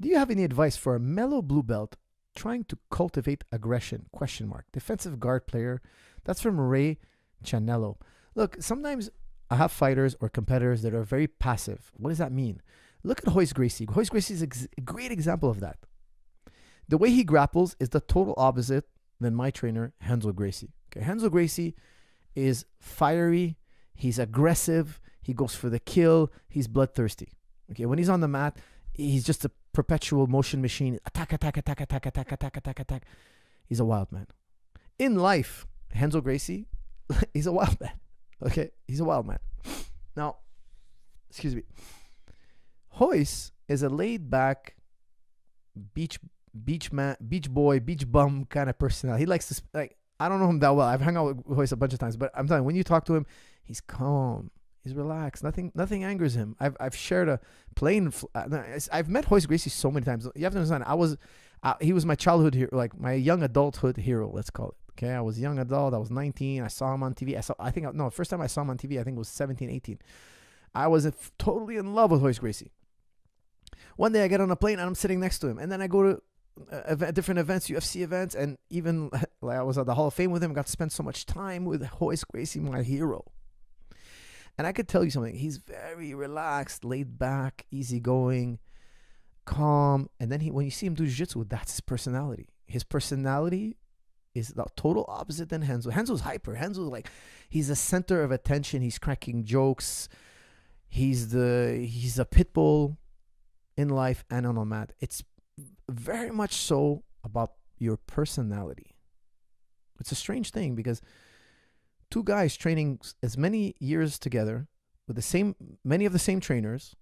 Do you have any advice for a mellow blue belt trying to cultivate aggression? ? Defensive guard player. That's from Ray Chanello. Look, sometimes I have fighters or competitors that are very passive. What does that mean? Look at Royce Gracie. Royce Gracie is a great example of that. The way he grapples is the total opposite than my trainer, Renzo Gracie. Okay, Renzo Gracie is fiery. He's aggressive. He goes for the kill. He's bloodthirsty. Okay, when he's on the mat, he's just a perpetual motion machine. Attack, attack, attack, attack, attack, attack, attack, attack. He's a wild man. In life, Renzo Gracie, he's a wild man. Okay, he's a wild man. Now, excuse me. Royce is a laid-back beach boy, beach bum kind of personality. He likes to, like, I don't know him that well. I've hung out with Royce a bunch of times, but I'm telling you, when you talk to him, he's calm. He's relaxed. Nothing angers him. I've shared a plane. I've met Royce Gracie so many times. You have to understand, he was my childhood hero, like my young adulthood hero, let's call it. Okay, I was a young adult. I was 19. I saw him on TV. First time I saw him on TV, I think it was 17, 18. I was totally in love with Royce Gracie. One day I get on a plane and I'm sitting next to him. And then I go to different events, UFC events, and even like I was at the Hall of Fame with him. Got to spend so much time with Royce Gracie, my hero. And I could tell you something. He's very relaxed, laid back, easygoing, calm. And then when you see him do jiu-jitsu, that's his personality. His personality is the total opposite than Renzo. Renzo's hyper. Renzo's like, he's the center of attention. He's cracking jokes. He's a pit bull in life and on the mat. It's very much so about your personality. It's a strange thing because two guys training as many years together with many of the same trainers,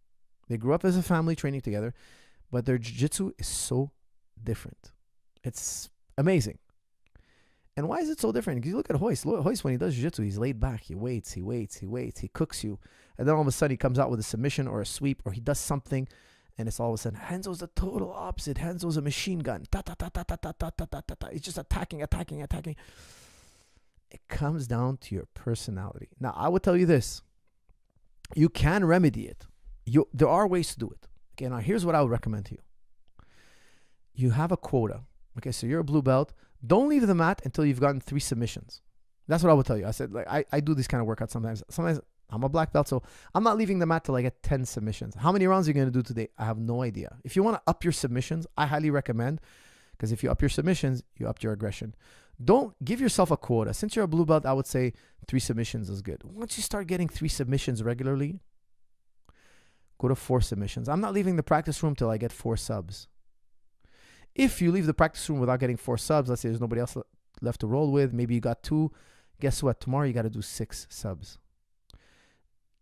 they grew up as a family training together, but their jiu-jitsu is so different. It's amazing. And why is it so different? Because you look at Royce. Royce, when he does jiu-jitsu, he's laid back. He waits. He cooks you. And then all of a sudden he comes out with a submission or a sweep or he does something. And it's all of a sudden, Renzo's the total opposite. Renzo's a machine gun. He's just attacking. It comes down to your personality. Now, I will tell you this. You can remedy it. There are ways to do it. Okay, now here's what I would recommend to you. You have a quota. Okay, so you're a blue belt. Don't leave the mat until you've gotten 3 submissions. That's what I would tell you. I said, like, I do this kind of workout sometimes. Sometimes I'm a black belt, so I'm not leaving the mat till I get 10 submissions. How many rounds are you going to do today? I have no idea. If you want to up your submissions, I highly recommend, because if you up your submissions, you up your aggression. Don't give yourself a quota. Since you're a blue belt, I would say 3 submissions is good. Once you start getting 3 submissions regularly, go to 4 submissions. I'm not leaving the practice room till I get 4 subs. If you leave the practice room without getting 4 subs, let's say there's nobody else left to roll with, maybe you got 2, guess what? Tomorrow you got to do 6 subs.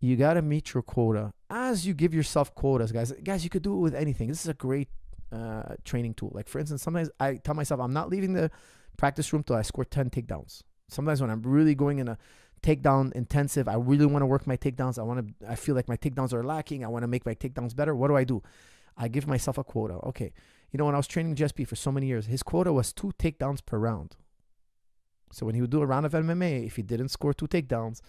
You got to meet your quota. As you give yourself quotas, guys, you could do it with anything. This is a great training tool. Like, for instance, sometimes I tell myself I'm not leaving the practice room till I score 10 takedowns. Sometimes when I'm really going in a takedown intensive, I really want to work my takedowns. I feel like my takedowns are lacking. I want to make my takedowns better. What do? I give myself a quota. Okay. You know, when I was training GSP for so many years, his quota was 2 takedowns per round. So when he would do a round of MMA, if he didn't score 2 takedowns,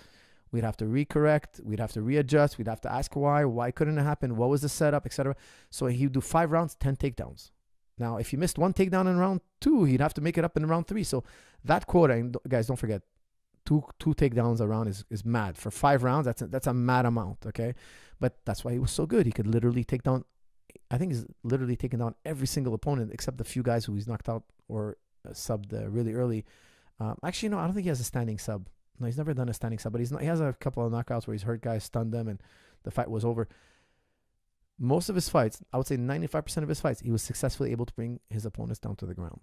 we'd have to recorrect, we'd have to readjust, we'd have to ask why couldn't it happen, what was the setup, etc. So he would do 5 rounds, 10 takedowns. Now, if he missed 1 takedown in round 2, he'd have to make it up in round 3. So that quota, and guys, don't forget, two takedowns a round is mad. For 5 rounds, that's a mad amount, okay? But that's why he was so good. He could literally take down, I think he's literally taken down every single opponent except the few guys who he's knocked out or subbed really early. Actually, no, I don't think he has a standing sub. No, he's never done a standing sub, but he has a couple of knockouts where he's hurt guys, stunned them, and the fight was over. Most of his fights, I would say 95% of his fights, he was successfully able to bring his opponents down to the ground.